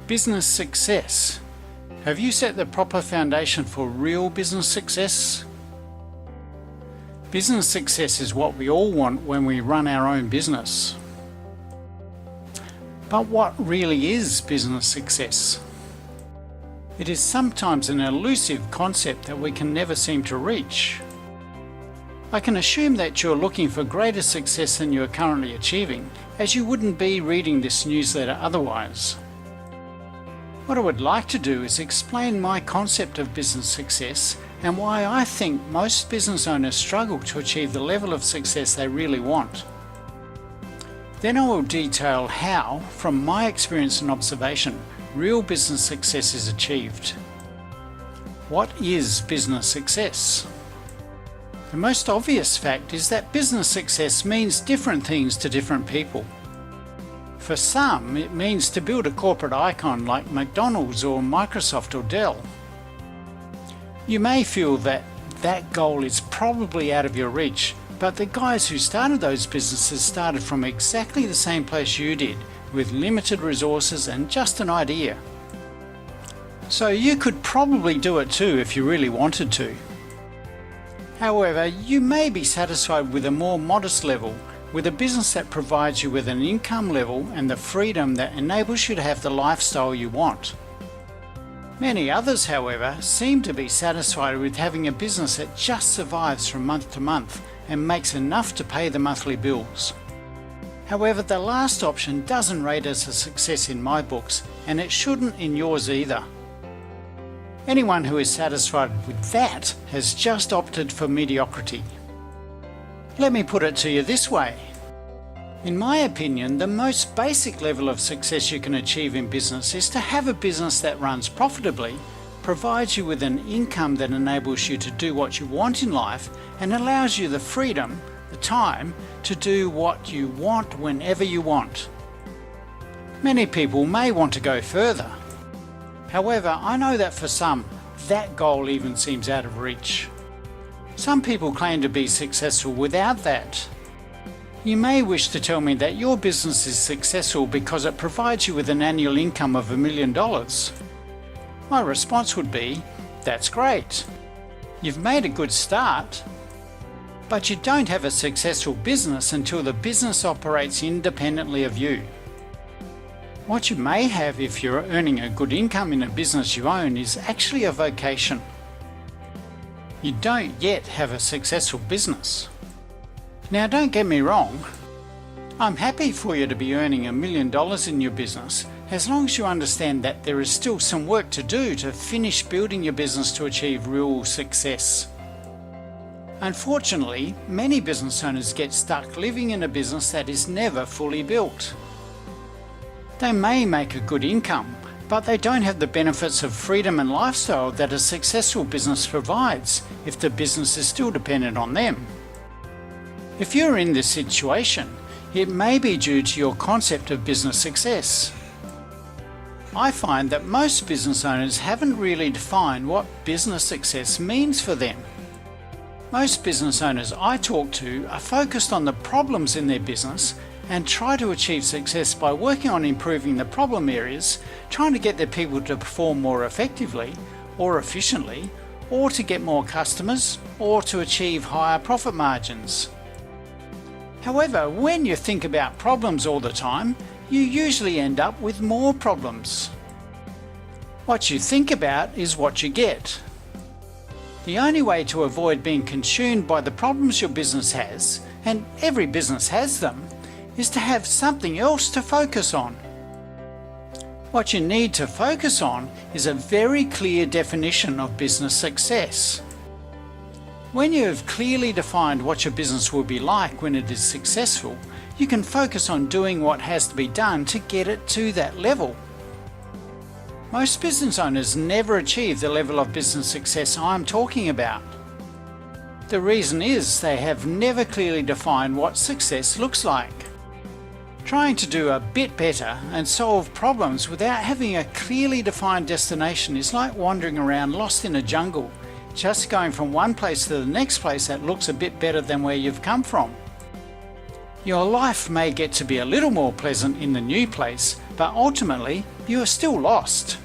Business success. Have you set the proper foundation for real business success? Business success is what we all want when we run our own business. But what really is business success? It is sometimes an elusive concept that we can never seem to reach. I can assume that you're looking for greater success than you are currently achieving, as you wouldn't be reading this newsletter otherwise. What I would like to do is explain my concept of business success and why I think most business owners struggle to achieve the level of success they really want. Then I will detail how, from my experience and observation, real business success is achieved. What is business success? The most obvious fact is that business success means different things to different people. For some, it means to build a corporate icon like McDonald's or Microsoft or Dell. You may feel that that goal is probably out of your reach, but the guys who started those businesses started from exactly the same place you did, with limited resources and just an idea. So you could probably do it too if you really wanted to. However, you may be satisfied with a more modest level, with a business that provides you with an income level and the freedom that enables you to have the lifestyle you want. Many others, however, seem to be satisfied with having a business that just survives from month to month and makes enough to pay the monthly bills. However, the last option doesn't rate as a success in my books, and it shouldn't in yours either. Anyone who is satisfied with that has just opted for mediocrity. Let me put it to you this way. In my opinion, the most basic level of success you can achieve in business is to have a business that runs profitably, provides you with an income that enables you to do what you want in life, and allows you the freedom, the time, to do what you want whenever you want. Many people may want to go further. However, I know that for some, that goal even seems out of reach. Some people claim to be successful without that. You may wish to tell me that your business is successful because it provides you with an annual income of $1 million. My response would be, that's great. You've made a good start, but you don't have a successful business until the business operates independently of you. What you may have if you're earning a good income in a business you own is actually a vocation. You don't yet have a successful business. Now, don't get me wrong. I'm happy for you to be earning $1 million in your business, as long as you understand that there is still some work to do to finish building your business to achieve real success. Unfortunately, many business owners get stuck living in a business that is never fully built. They may make a good income, but they don't have the benefits of freedom and lifestyle that a successful business provides if the business is still dependent on them. If you're in this situation, it may be due to your concept of business success. I find that most business owners haven't really defined what business success means for them. Most business owners I talk to are focused on the problems in their business and try to achieve success by working on improving the problem areas, trying to get their people to perform more effectively or efficiently, or to get more customers, or to achieve higher profit margins. However, when you think about problems all the time, you usually end up with more problems. What you think about is what you get. The only way to avoid being consumed by the problems your business has, and every business has them, is to have something else to focus on. What you need to focus on is a very clear definition of business success. When you have clearly defined what your business will be like when it is successful, you can focus on doing what has to be done to get it to that level. Most business owners never achieve the level of business success I'm talking about. The reason is they have never clearly defined what success looks like. Trying to do a bit better and solve problems without having a clearly defined destination is like wandering around lost in a jungle, just going from one place to the next place that looks a bit better than where you've come from. Your life may get to be a little more pleasant in the new place, but ultimately you are still lost.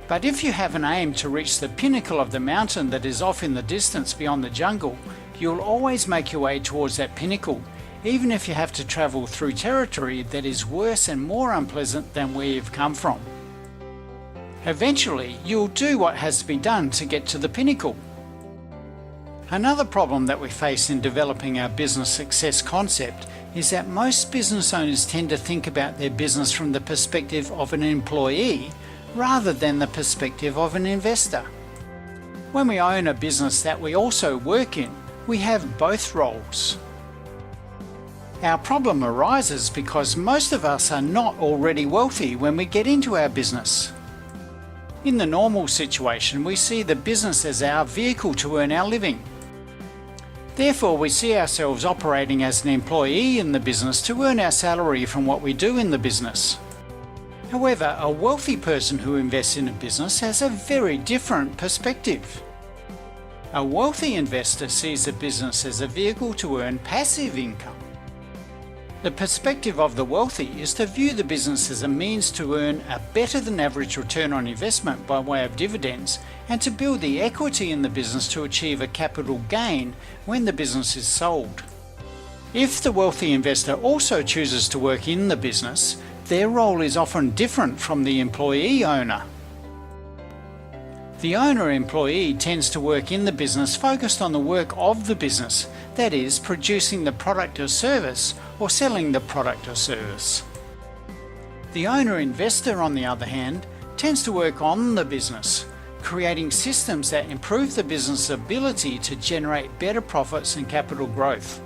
But if you have an aim to reach the pinnacle of the mountain that is off in the distance beyond the jungle, you'll always make your way towards that pinnacle, even if you have to travel through territory that is worse and more unpleasant than where you've come from. Eventually, you'll do what has to be done to get to the pinnacle. Another problem that we face in developing our business success concept is that most business owners tend to think about their business from the perspective of an employee rather than the perspective of an investor. When we own a business that we also work in, we have both roles. Our problem arises because most of us are not already wealthy when we get into our business. In the normal situation, we see the business as our vehicle to earn our living. Therefore, we see ourselves operating as an employee in the business to earn our salary from what we do in the business. However, a wealthy person who invests in a business has a very different perspective. A wealthy investor sees a business as a vehicle to earn passive income. The perspective of the wealthy is to view the business as a means to earn a better than average return on investment by way of dividends and to build the equity in the business to achieve a capital gain when the business is sold. If the wealthy investor also chooses to work in the business, their role is often different from the employee owner. The owner-employee tends to work in the business focused on the work of the business, that is, producing the product or service or selling the product or service. The owner-investor, on the other hand, tends to work on the business, creating systems that improve the business' ability to generate better profits and capital growth.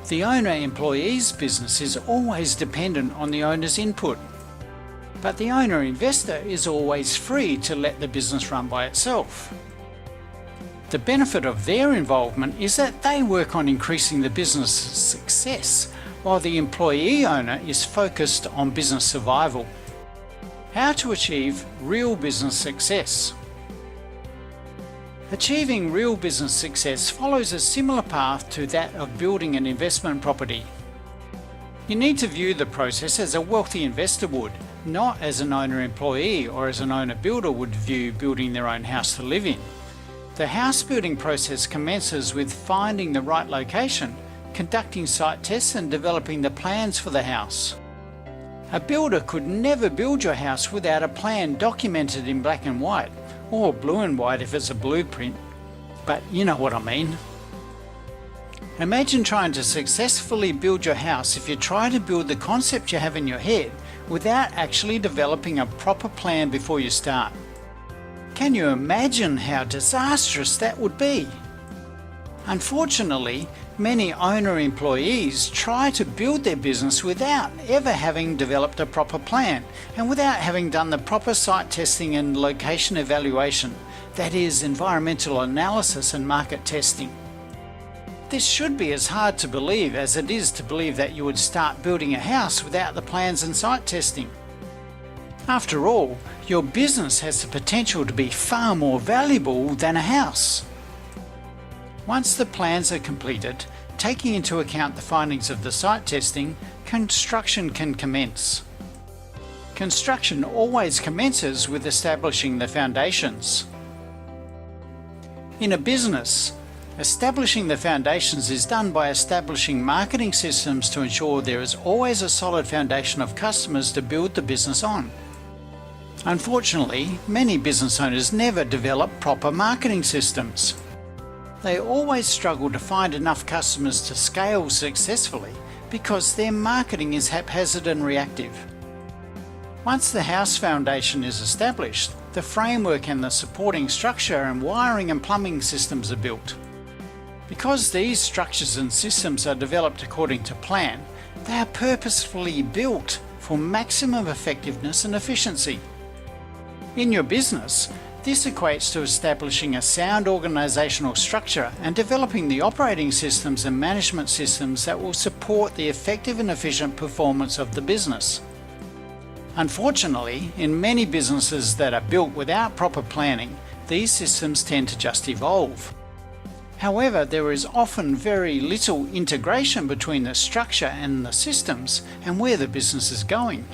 The owner-employee's business is always dependent on the owner's input, but the owner-investor is always free to let the business run by itself. The benefit of their involvement is that they work on increasing the business's success, while the employee owner is focused on business survival. How to achieve real business success? Achieving real business success follows a similar path to that of building an investment property. You need to view the process as a wealthy investor would, not as an owner-employee or as an owner-builder would view building their own house to live in. The house building process commences with finding the right location, conducting site tests and developing the plans for the house. A builder could never build your house without a plan documented in black and white, or blue and white if it's a blueprint, but you know what I mean. Imagine trying to successfully build your house if you try to build the concept you have in your head without actually developing a proper plan before you start. Can you imagine how disastrous that would be? Unfortunately, many owner-employees try to build their business without ever having developed a proper plan and without having done the proper site testing and location evaluation, that is, environmental analysis and market testing. This should be as hard to believe as it is to believe that you would start building a house without the plans and site testing. After all, your business has the potential to be far more valuable than a house. Once the plans are completed, taking into account the findings of the site testing, construction can commence. Construction always commences with establishing the foundations. In a business, establishing the foundations is done by establishing marketing systems to ensure there is always a solid foundation of customers to build the business on. Unfortunately, many business owners never develop proper marketing systems. They always struggle to find enough customers to scale successfully because their marketing is haphazard and reactive. Once the house foundation is established, the framework and the supporting structure and wiring and plumbing systems are built. Because these structures and systems are developed according to plan, they are purposefully built for maximum effectiveness and efficiency. In your business, this equates to establishing a sound organisational structure and developing the operating systems and management systems that will support the effective and efficient performance of the business. Unfortunately, in many businesses that are built without proper planning, these systems tend to just evolve. However, there is often very little integration between the structure and the systems and where the business is going.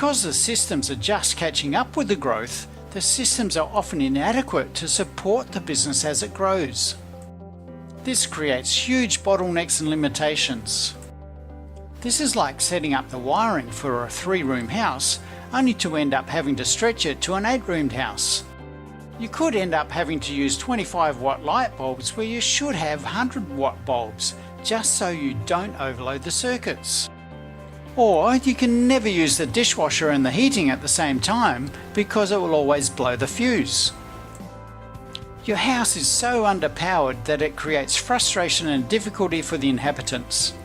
Because the systems are just catching up with the growth, the systems are often inadequate to support the business as it grows. This creates huge bottlenecks and limitations. This is like setting up the wiring for a 3-room house, only to end up having to stretch it to an 8-roomed house. You could end up having to use 25-watt light bulbs where you should have 100-watt bulbs, just so you don't overload the circuits. Or you can never use the dishwasher and the heating at the same time because it will always blow the fuse. Your house is so underpowered that it creates frustration and difficulty for the inhabitants.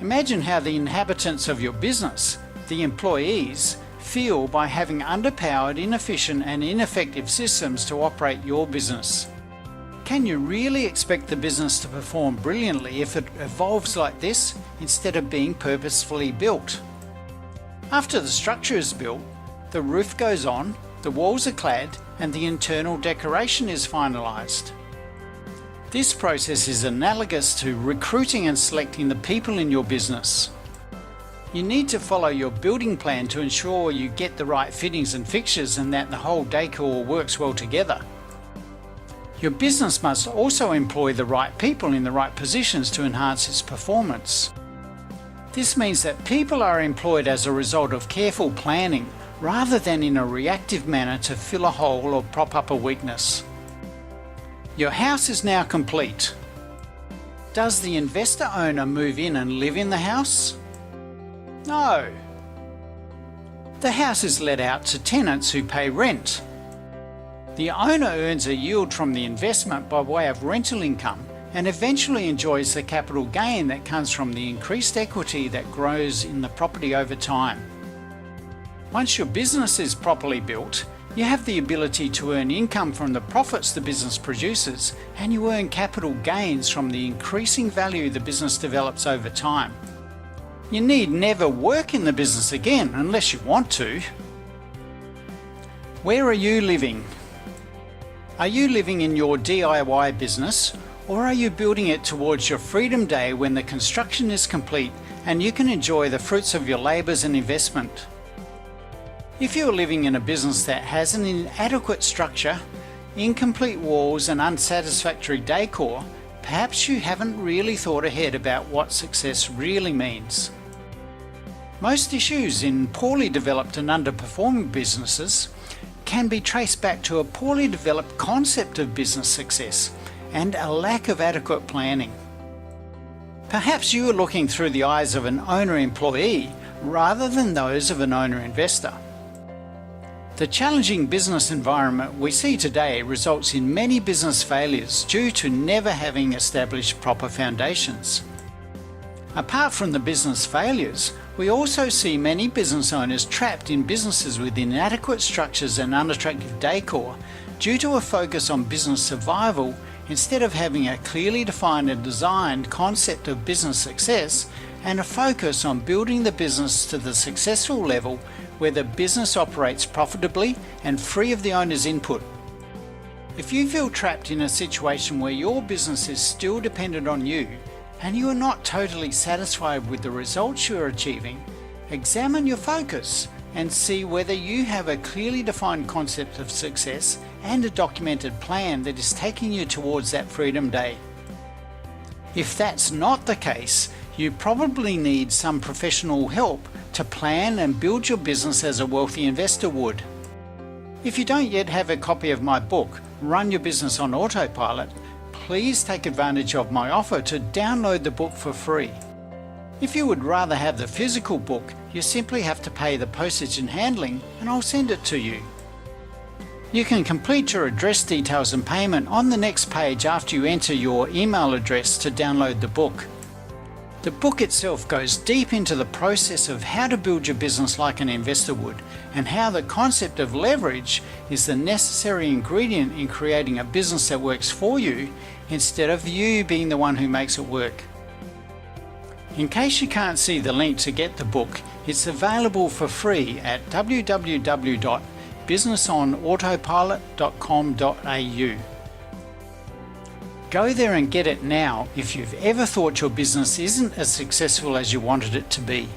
Imagine how the inhabitants of your business, the employees, feel by having underpowered, inefficient and ineffective systems to operate your business. Can you really expect the business to perform brilliantly if it evolves like this instead of being purposefully built? After the structure is built, the roof goes on, the walls are clad, and the internal decoration is finalised. This process is analogous to recruiting and selecting the people in your business. You need to follow your building plan to ensure you get the right fittings and fixtures and that the whole decor works well together. Your business must also employ the right people in the right positions to enhance its performance. This means that people are employed as a result of careful planning rather than in a reactive manner to fill a hole or prop up a weakness. Your house is now complete. Does the investor owner move in and live in the house? No. The house is let out to tenants who pay rent. The owner earns a yield from the investment by way of rental income and eventually enjoys the capital gain that comes from the increased equity that grows in the property over time. Once your business is properly built, you have the ability to earn income from the profits the business produces, and you earn capital gains from the increasing value the business develops over time. You need never work in the business again unless you want to. Where are you living? Are you living in your DIY business, or are you building it towards your freedom day when the construction is complete and you can enjoy the fruits of your labours and investment? If you are living in a business that has an inadequate structure, incomplete walls and unsatisfactory decor, perhaps you haven't really thought ahead about what success really means. Most issues in poorly developed and underperforming businesses can be traced back to a poorly developed concept of business success and a lack of adequate planning. Perhaps you are looking through the eyes of an owner-employee rather than those of an owner-investor. The challenging business environment we see today results in many business failures due to never having established proper foundations. Apart from the business failures, we also see many business owners trapped in businesses with inadequate structures and unattractive decor due to a focus on business survival instead of having a clearly defined and designed concept of business success and a focus on building the business to the successful level where the business operates profitably and free of the owner's input. If you feel trapped in a situation where your business is still dependent on you and you are not totally satisfied with the results you are achieving, examine your focus and see whether you have a clearly defined concept of success and a documented plan that is taking you towards that freedom day. If that's not the case, you probably need some professional help to plan and build your business as a wealthy investor would. If you don't yet have a copy of my book, Run Your Business on Autopilot, please take advantage of my offer to download the book for free. If you would rather have the physical book, you simply have to pay the postage and handling and I'll send it to you. You can complete your address details and payment on the next page after you enter your email address to download the book. The book itself goes deep into the process of how to build your business like an investor would, and how the concept of leverage is the necessary ingredient in creating a business that works for you instead of you being the one who makes it work. In case you can't see the link to get the book, it's available for free at www.businessonautopilot.com.au. Go there and get it now if you've ever thought your business isn't as successful as you wanted it to be.